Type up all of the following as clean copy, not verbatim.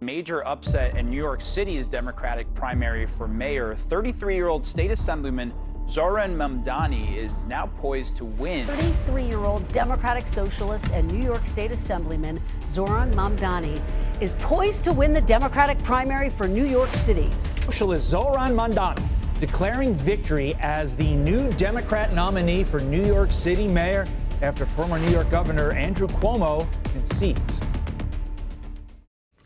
Major upset in New York City's Democratic primary for mayor. 33-year-old state assemblyman Zohran Mamdani is now poised to win. 33-year-old Democratic socialist and New York State Assemblyman Zohran Mamdani is poised to win the Democratic primary for New York City. Socialist Zohran Mamdani declaring victory as the new Democrat nominee for New York City mayor after former New York Governor Andrew Cuomo concedes.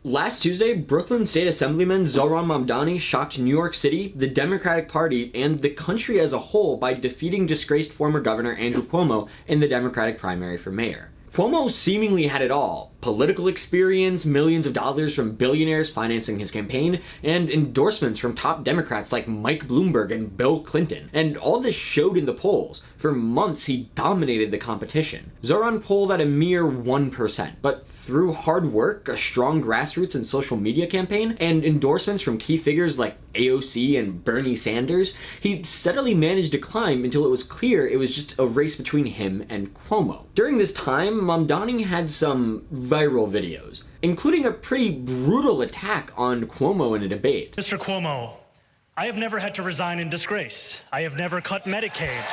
Last Tuesday, Brooklyn State Assemblyman Zohran Mamdani shocked New York City, the Democratic Party, and the country as a whole by defeating disgraced former Governor Andrew Cuomo in the Democratic primary for mayor. Cuomo seemingly had it all: political experience, millions of dollars from billionaires financing his campaign, and endorsements from top Democrats like Mike Bloomberg and Bill Clinton. And all this showed in the polls. For months, he dominated the competition. Zohran polled at a mere 1%, but through hard work, a strong grassroots and social media campaign, and endorsements from key figures like AOC and Bernie Sanders, he steadily managed to climb until it was clear it was just a race between him and Cuomo. During this time, Mamdani had some viral videos, including a pretty brutal attack on Cuomo in a debate. Mr. Cuomo, I have never had to resign in disgrace. I have never cut Medicaid.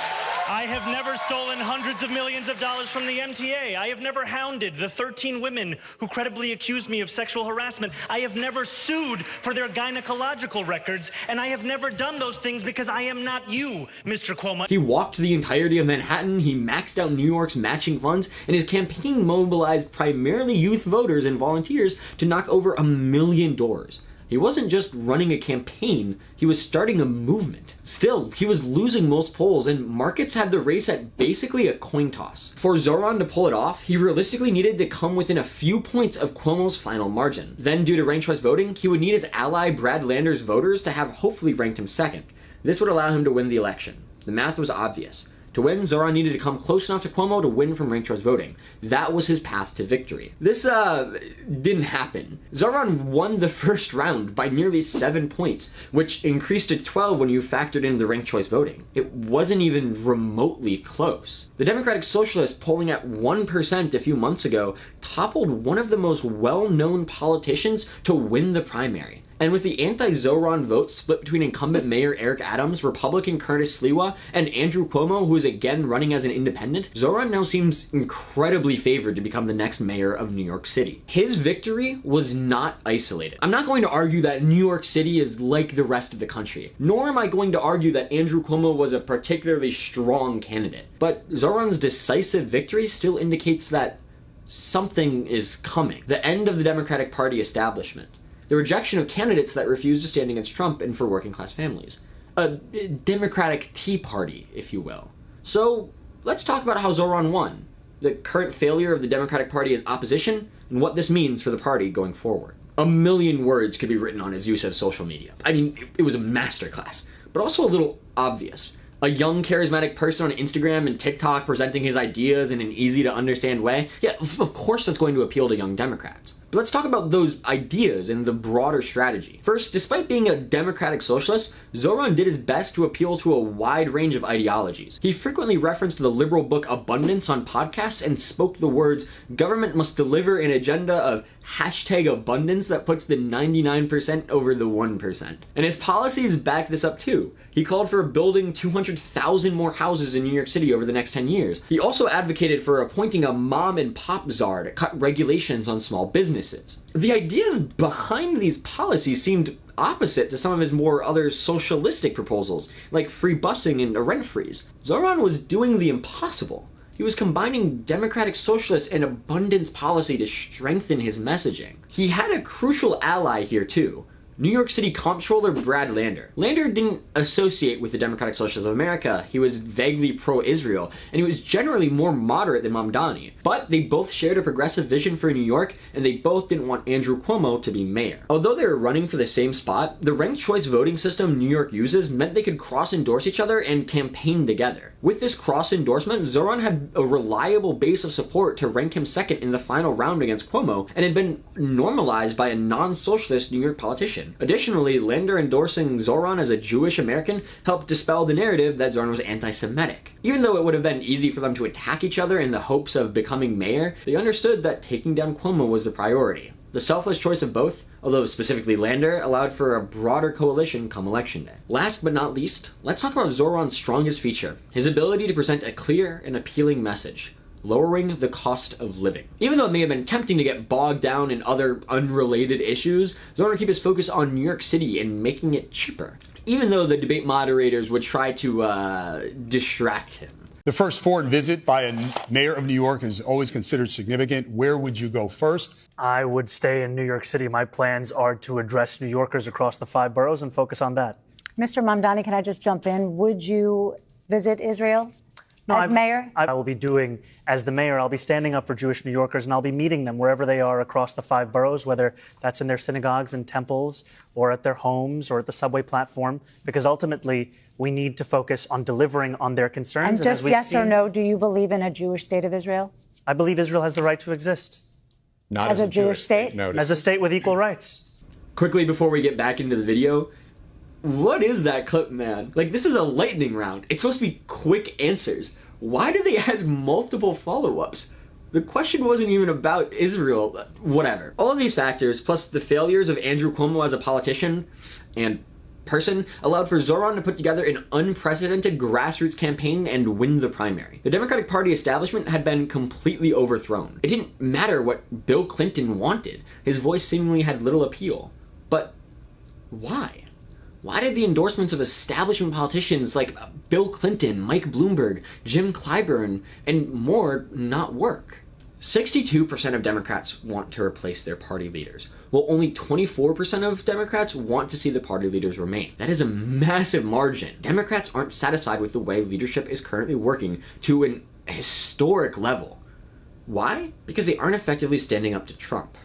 I have never stolen hundreds of millions of dollars from the MTA. I have never hounded the 13 women who credibly accused me of sexual harassment. I have never sued for their gynecological records, and I have never done those things because I am not you, Mr. Cuomo. He walked the entirety of Manhattan, he maxed out New York's matching funds, and his campaign mobilized primarily youth voters and volunteers to knock over 1 million doors. He wasn't just running a campaign, he was starting a movement. Still, he was losing most polls, and markets had the race at basically a coin toss. For Zohran to pull it off, he realistically needed to come within a few points of Cuomo's final margin. Then, due to ranked choice voting, he would need his ally Brad Lander's voters to have hopefully ranked him second. This would allow him to win the election. The math was obvious. To win, Zohran needed to come close enough to Cuomo to win from ranked choice voting. That was his path to victory. This, didn't happen. Zohran won the first round by nearly 7 points, which increased to 12 when you factored in the ranked choice voting. It wasn't even remotely close. The Democratic Socialist, polling at 1% a few months ago, toppled one of the most well-known politicians to win the primary. And with the anti-Zohran vote split between incumbent Mayor Eric Adams, Republican Curtis Sliwa, and Andrew Cuomo, who is again running as an independent, Zohran now seems incredibly favored to become the next mayor of New York City. His victory was not isolated. I'm not going to argue that New York City is like the rest of the country, nor am I going to argue that Andrew Cuomo was a particularly strong candidate. But Zohran's decisive victory still indicates that something is coming. The end of the Democratic Party establishment. The rejection of candidates that refuse to stand against Trump and for working class families. A Democratic Tea Party, if you will. So let's talk about how Zohran won, the current failure of the Democratic Party as opposition, and what this means for the party going forward. 1 million words could be written on his use of social media. I mean, it was a masterclass, but also a little obvious. A young, charismatic person on Instagram and TikTok presenting his ideas in an easy-to-understand way? Yeah, of course that's going to appeal to young Democrats. But let's talk about those ideas and the broader strategy. First, despite being a Democratic socialist, Zohran did his best to appeal to a wide range of ideologies. He frequently referenced the liberal book Abundance on podcasts and spoke the words, "Government must deliver an agenda of #abundance that puts the 99% over the 1%. And his policies backed this up too. He called for building 200,000 more houses in New York City over the next 10 years. He also advocated for appointing a mom and pop czar to cut regulations on small businesses. The ideas behind these policies seemed opposite to some of his more other socialistic proposals, like free busing and a rent freeze. Zohran was doing the impossible. He was combining democratic socialist and abundance policy to strengthen his messaging. He had a crucial ally here too. New York City Comptroller Brad Lander. Lander didn't associate with the Democratic Socialists of America. He was vaguely pro-Israel, and he was generally more moderate than Mamdani. But they both shared a progressive vision for New York, and they both didn't want Andrew Cuomo to be mayor. Although they were running for the same spot, the ranked choice voting system New York uses meant they could cross-endorse each other and campaign together. With this cross-endorsement, Zohran had a reliable base of support to rank him second in the final round against Cuomo, and had been normalized by a non-socialist New York politician. Additionally, Lander endorsing Zohran as a Jewish American helped dispel the narrative that Zohran was anti-Semitic. Even though it would have been easy for them to attack each other in the hopes of becoming mayor, they understood that taking down Cuomo was the priority. The selfless choice of both, although specifically Lander, allowed for a broader coalition come election day. Last but not least, let's talk about Zohran's strongest feature, his ability to present a clear and appealing message: lowering the cost of living. Even though it may have been tempting to get bogged down in other unrelated issues, Zohran kept his focus on New York City and making it cheaper, even though the debate moderators would try to distract him. The first foreign visit by a mayor of New York is always considered significant. Where would you go first? I would stay in New York City. My plans are to address New Yorkers across the 5 boroughs and focus on that. Mr. Mamdani, can I just jump in? Would you visit Israel as mayor? I will be doing, as the mayor, I'll be standing up for Jewish New Yorkers, and I'll be meeting them wherever they are across the 5 boroughs, whether that's in their synagogues and temples or at their homes or at the subway platform, because ultimately we need to focus on delivering on their concerns. And just yes or no, do you believe in a Jewish state of Israel? I believe Israel has the right to exist. Not as a Jewish state? As a state with equal rights. Quickly before we get back into the video, what is that clip, man? Like, this is a lightning round. It's supposed to be quick answers. Why do they ask multiple follow-ups? The question wasn't even about Israel. Whatever. All of these factors, plus the failures of Andrew Cuomo as a politician and person, allowed for Zohran to put together an unprecedented grassroots campaign and win the primary. The Democratic Party establishment had been completely overthrown. It didn't matter what Bill Clinton wanted. His voice seemingly had little appeal. But why? Why did the endorsements of establishment politicians like Bill Clinton, Mike Bloomberg, Jim Clyburn, and more not work? 62% of Democrats want to replace their party leaders, while only 24% of Democrats want to see the party leaders remain. That is a massive margin. Democrats aren't satisfied with the way leadership is currently working to an historic level. Why? Because they aren't effectively standing up to Trump.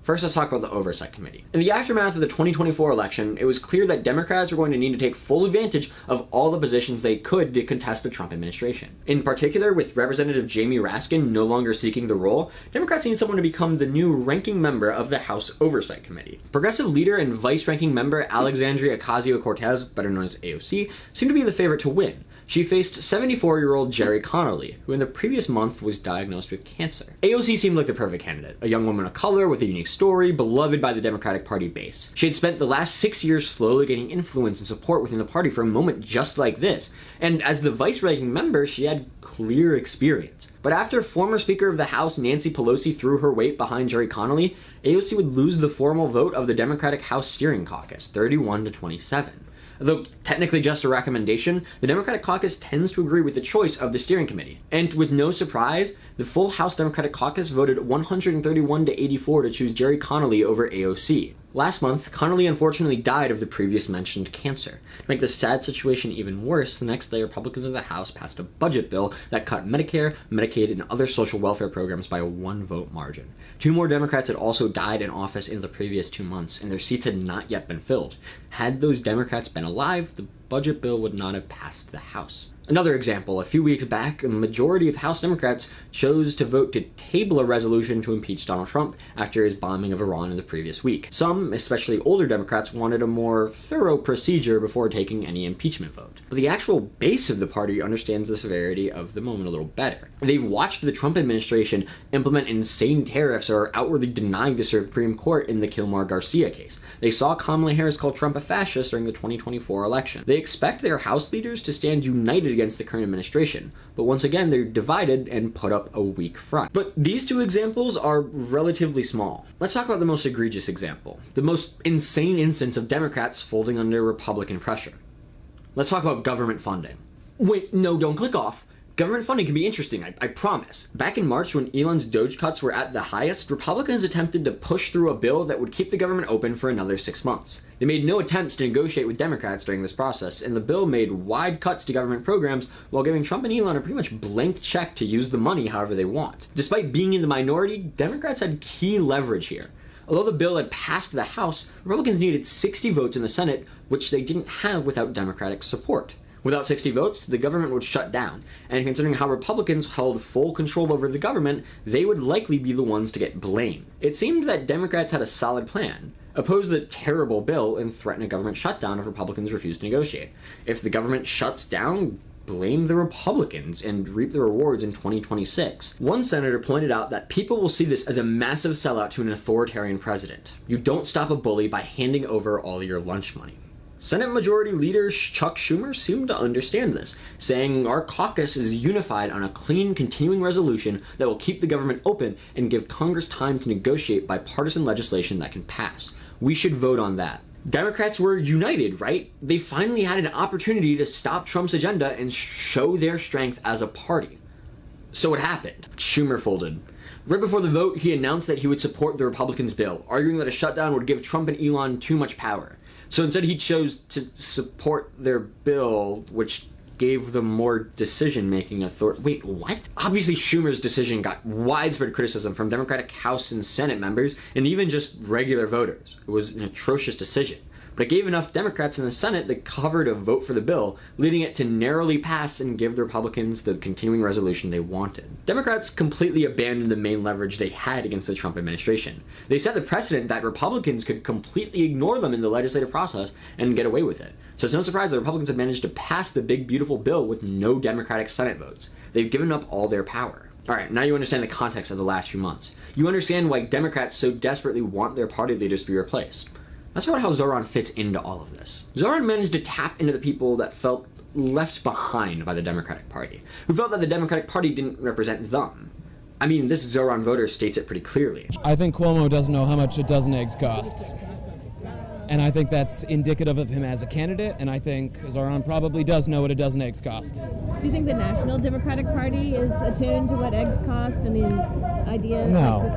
First, let's talk about the Oversight Committee. In the aftermath of the 2024 election, it was clear that Democrats were going to need to take full advantage of all the positions they could to contest the Trump administration. In particular, with Representative Jamie Raskin no longer seeking the role, Democrats need someone to become the new ranking member of the House Oversight Committee. Progressive leader and vice-ranking member Alexandria Ocasio-Cortez, better known as AOC, seemed to be the favorite to win. She faced 74-year-old Jerry Connolly, who in the previous month was diagnosed with cancer. AOC seemed like the perfect candidate, a young woman of color with a unique story, beloved by the Democratic Party base. She had spent the last 6 years slowly gaining influence and support within the party for a moment just like this, and as the vice-ranking member, she had clear experience. But after former Speaker of the House Nancy Pelosi threw her weight behind Jerry Connolly, AOC would lose the formal vote of the Democratic House Steering Caucus, 31-27. Though technically just a recommendation, the Democratic caucus tends to agree with the choice of the steering committee. And with no surprise, the full House Democratic caucus voted 131-84 to choose Jerry Connolly over AOC. Last month, Connolly unfortunately died of the previous mentioned cancer. To make the sad situation even worse, the next day Republicans in the House passed a budget bill that cut Medicare, Medicaid, and other social welfare programs by a 1-vote margin. 2 more Democrats had also died in office in the previous 2 months, and their seats had not yet been filled. Had those Democrats been alive, the budget bill would not have passed the House. Another example, a few weeks back, a majority of House Democrats chose to vote to table a resolution to impeach Donald Trump after his bombing of Iran in the previous week. Some, especially older Democrats, wanted a more thorough procedure before taking any impeachment vote. But the actual base of the party understands the severity of the moment a little better. They've watched the Trump administration implement insane tariffs or outwardly deny the Supreme Court in the Kilmar-Garcia case. They saw Kamala Harris call Trump a fascist during the 2024 election. They expect their House leaders to stand united against the current administration, but once again they're divided and put up a weak front. But these 2 examples are relatively small. Let's talk about the most egregious example, the most insane instance of Democrats folding under Republican pressure. Let's talk about government funding. Wait, no, don't click off. Government funding can be interesting, I promise. Back in March, when Elon's Doge cuts were at the highest, Republicans attempted to push through a bill that would keep the government open for another 6 months. They made no attempts to negotiate with Democrats during this process, and the bill made wide cuts to government programs while giving Trump and Elon a pretty much blank check to use the money however they want. Despite being in the minority, Democrats had key leverage here. Although the bill had passed the House, Republicans needed 60 votes in the Senate, which they didn't have without Democratic support. Without 60 votes, the government would shut down, and considering how Republicans held full control over the government, they would likely be the ones to get blamed. It seemed that Democrats had a solid plan: oppose the terrible bill and threaten a government shutdown if Republicans refused to negotiate. If the government shuts down, blame the Republicans and reap the rewards in 2026. One senator pointed out that people will see this as a massive sellout to an authoritarian president. You don't stop a bully by handing over all your lunch money. Senate Majority Leader Chuck Schumer seemed to understand this, saying our caucus is unified on a clean, continuing resolution that will keep the government open and give Congress time to negotiate bipartisan legislation that can pass. We should vote on that. Democrats were united, right? They finally had an opportunity to stop Trump's agenda and show their strength as a party. So what happened? Schumer folded. Right before the vote, he announced that he would support the Republicans' bill, arguing that a shutdown would give Trump and Elon too much power. So instead he chose to support their bill, which gave them more decision-making authority. Wait, what? Obviously Schumer's decision got widespread criticism from Democratic House and Senate members, and even just regular voters. It was an atrocious decision. But it gave enough Democrats in the Senate the cover to vote for the bill, leading it to narrowly pass and give the Republicans the continuing resolution they wanted. Democrats completely abandoned the main leverage they had against the Trump administration. They set the precedent that Republicans could completely ignore them in the legislative process and get away with it. So it's no surprise that Republicans have managed to pass the big beautiful bill with no Democratic Senate votes. They've given up all their power. Alright, now you understand the context of the last few months. You understand why Democrats so desperately want their party leaders to be replaced. That's about how Zohran fits into all of this. Zohran managed to tap into the people that felt left behind by the Democratic Party, who felt that the Democratic Party didn't represent them. I mean, this Zohran voter states it pretty clearly. I think Cuomo doesn't know how much a dozen eggs costs. And I think that's indicative of him as a candidate, and I think Zohran probably does know what a dozen eggs costs. Do you think the National Democratic Party is attuned to what eggs cost and the idea No.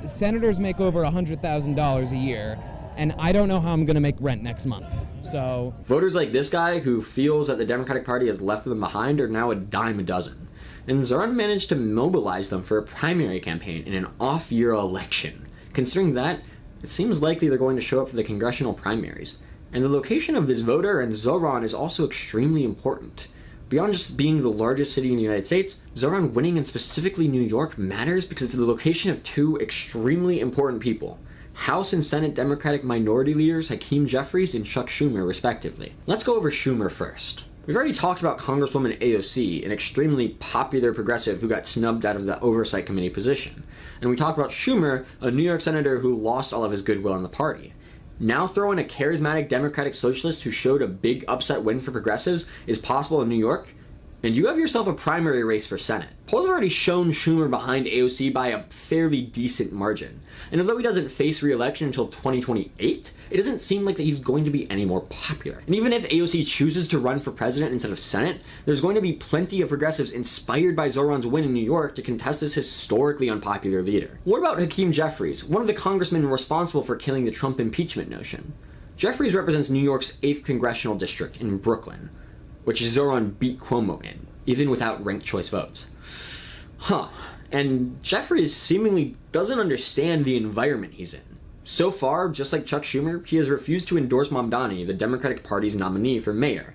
Senators make over $100,000 a year, and I don't know how I'm going to make rent next month. So voters like this guy who feels that the Democratic Party has left them behind are now a dime a dozen. And Zohran managed to mobilize them for a primary campaign in an off-year election. Considering that, it seems likely they're going to show up for the congressional primaries. And the location of this voter and Zohran is also extremely important. Beyond just being the largest city in the United States, Zohran winning in specifically New York matters because it's the location of two extremely important people. House and Senate Democratic minority leaders Hakeem Jeffries and Chuck Schumer, respectively. Let's go over Schumer first. We've already talked about Congresswoman AOC, an extremely popular progressive who got snubbed out of the Oversight Committee position. And we talked about Schumer, a New York senator who lost all of his goodwill in the party. Now throw in a charismatic Democratic socialist who showed a big upset win for progressives is possible in New York, and you have yourself a primary race for Senate. Polls have already shown Schumer behind AOC by a fairly decent margin. And although he doesn't face re-election until 2028, it doesn't seem like that he's going to be any more popular. And even if AOC chooses to run for president instead of Senate, there's going to be plenty of progressives inspired by Zohran's win in New York to contest this historically unpopular leader. What about Hakeem Jeffries, one of the congressmen responsible for killing the Trump impeachment notion? Jeffries represents New York's 8th congressional district in Brooklyn, which Zohran beat Cuomo in, even without ranked choice votes. And Jeffries seemingly doesn't understand the environment he's in. So far, just like Chuck Schumer, he has refused to endorse Mamdani, the Democratic Party's nominee for mayor.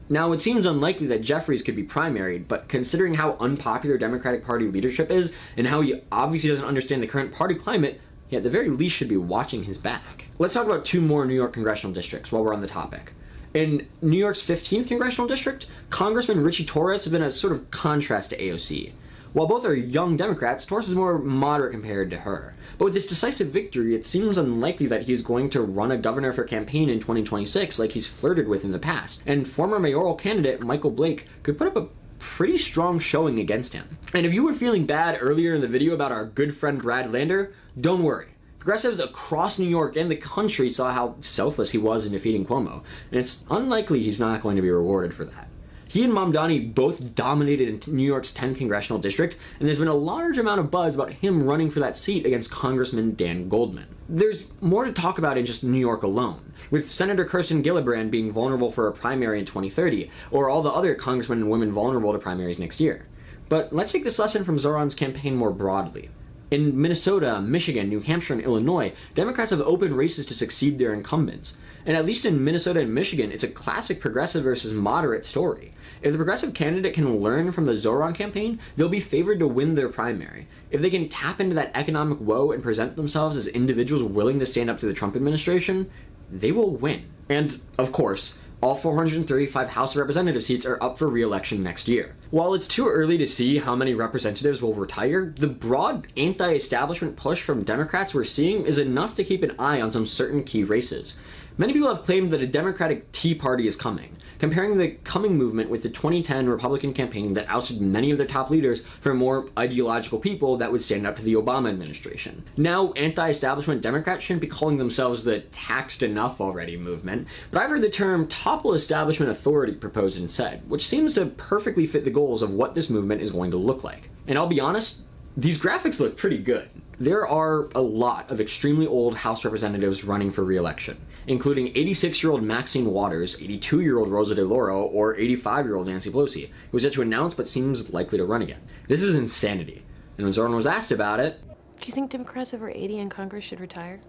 Now, it seems unlikely that Jeffries could be primaried, but considering how unpopular Democratic Party leadership is, and how he obviously doesn't understand the current party climate, he at the very least should be watching his back. Let's talk about two more New York congressional districts while we're on the topic. In New York's 15th congressional district, Congressman Richie Torres has been a sort of contrast to AOC. While both are young Democrats, Torres is more moderate compared to her. But with this decisive victory, it seems unlikely that he's going to run a governor for campaign in 2026 like he's flirted with in the past. And former mayoral candidate Michael Blake could put up a pretty strong showing against him. And if you were feeling bad earlier in the video about our good friend Brad Lander, don't worry. Progressives across New York and the country saw how selfless he was in defeating Cuomo, and it's unlikely he's not going to be rewarded for that. He and Mamdani both dominated New York's 10th congressional district, and there's been a large amount of buzz about him running for that seat against Congressman Dan Goldman. There's more to talk about in just New York alone, with Senator Kirsten Gillibrand being vulnerable for a primary in 2030, or all the other congressmen and women vulnerable to primaries next year. But let's take this lesson from Zohran's campaign more broadly. In Minnesota, Michigan, New Hampshire, and Illinois, Democrats have opened races to succeed their incumbents. And at least in Minnesota and Michigan, it's a classic progressive versus moderate story. If the progressive candidate can learn from the Zohran campaign, they'll be favored to win their primary. If they can tap into that economic woe and present themselves as individuals willing to stand up to the Trump administration, they will win. And, of course, All 435 House of Representative seats are up for re-election next year. While it's too early to see how many representatives will retire, the broad anti-establishment push from Democrats we're seeing is enough to keep an eye on some certain key races. Many people have claimed that a Democratic Tea Party is coming, comparing the coming movement with the 2010 Republican campaign that ousted many of their top leaders from more ideological people that would stand up to the Obama administration. Now, anti-establishment Democrats shouldn't be calling themselves the taxed enough already movement, but I've heard the term topple establishment authority proposed instead, which seems to perfectly fit the goals of what this movement is going to look like. And I'll be honest, these graphics look pretty good. There are a lot of extremely old House representatives running for re-election, including 86-year-old Maxine Waters, 82-year-old Rosa DeLauro, or 85-year-old Nancy Pelosi, who is yet to announce but seems likely to run again. This is insanity. And when Zohran was asked about it... Do you think Democrats over 80 in Congress should retire?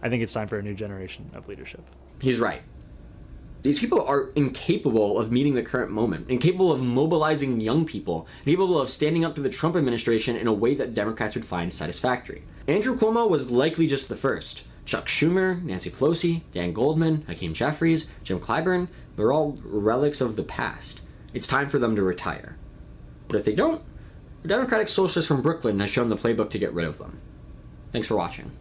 I think it's time for a new generation of leadership. He's right. These people are incapable of meeting the current moment, incapable of mobilizing young people, incapable of standing up to the Trump administration in a way that Democrats would find satisfactory. Andrew Cuomo was likely just the first. Chuck Schumer, Nancy Pelosi, Dan Goldman, Hakeem Jeffries, Jim Clyburn, they're all relics of the past. It's time for them to retire. But if they don't, the Democratic Socialist from Brooklyn has shown the playbook to get rid of them. Thanks for watching.